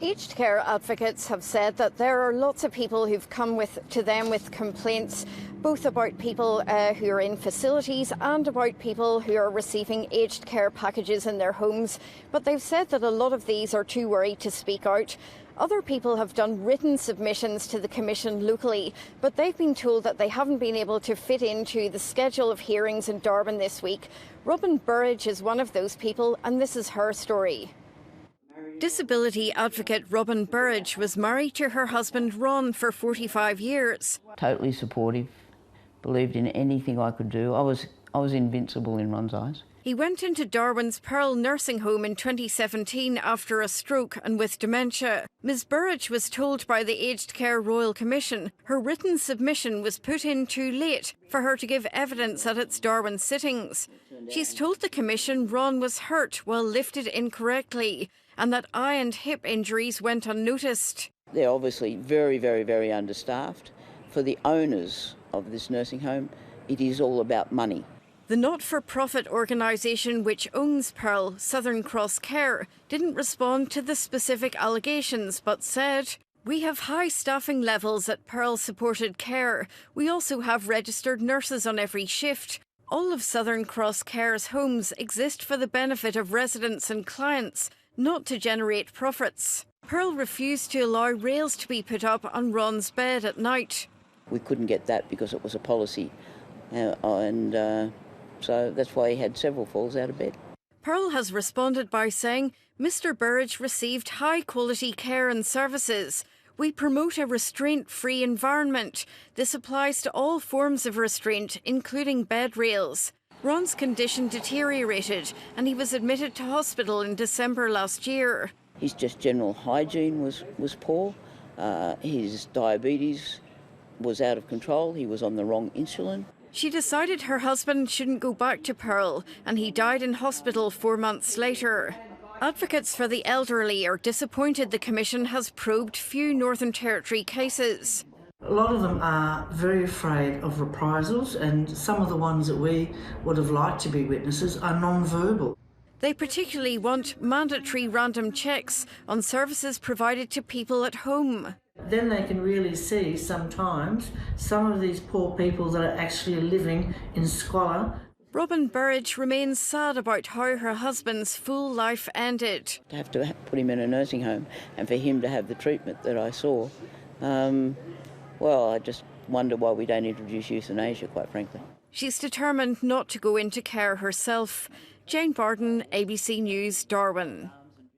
Aged care advocates have said that there are lots of people who've come to them with complaints, both about people who are in facilities and about people who are receiving aged care packages in their homes. But they've said that a lot of these are too worried to speak out. Other people have done written submissions to the Commission locally, but they've been told that they haven't been able to fit into the schedule of hearings in Darwin this week. Robin Burridge is one of those people, and this is her story. Disability advocate Robin Burridge was married to her husband Ron for 45 years. Totally supportive, believed in anything I could do. I was invincible in Ron's eyes. He went into Darwin's Pearl nursing home in 2017 after a stroke and with dementia. Ms Burridge was told by the Aged Care Royal Commission her written submission was put in too late for her to give evidence at its Darwin sittings. She's told the Commission Ron was hurt while lifted incorrectly and that eye and hip injuries went unnoticed. They're obviously very, very, very understaffed. For the owners of this nursing home, it is all about money. The not-for-profit organisation which owns Pearl, Southern Cross Care, didn't respond to the specific allegations but said, "We have high staffing levels at Pearl Supported Care. We also have registered nurses on every shift. All of Southern Cross Care's homes exist for the benefit of residents and clients, not to generate profits." Pearl refused to allow rails to be put up on Ron's bed at night. We couldn't get that because it was a policy, so that's why he had several falls out of bed. Pearl has responded by saying, "Mr Burridge received high-quality care and services. We promote a restraint-free environment. This applies to all forms of restraint, including bed rails." Ron's condition deteriorated and he was admitted to hospital in December last year. His just general hygiene was poor. His diabetes was out of control. He was on the wrong insulin. She decided her husband shouldn't go back to Pearl and he died in hospital 4 months later. Advocates for the elderly are disappointed the Commission has probed few Northern Territory cases. A lot of them are very afraid of reprisals, and some of the ones that we would have liked to be witnesses are non-verbal. They particularly want mandatory random checks on services provided to people at home. Then they can really see sometimes some of these poor people that are actually living in squalor. Robin Burridge remains sad about how her husband's full life ended. To have to put him in a nursing home and for him to have the treatment that I saw, I just wonder why we don't introduce euthanasia, quite frankly. She's determined not to go into care herself. Jane Bardon, ABC News, Darwin.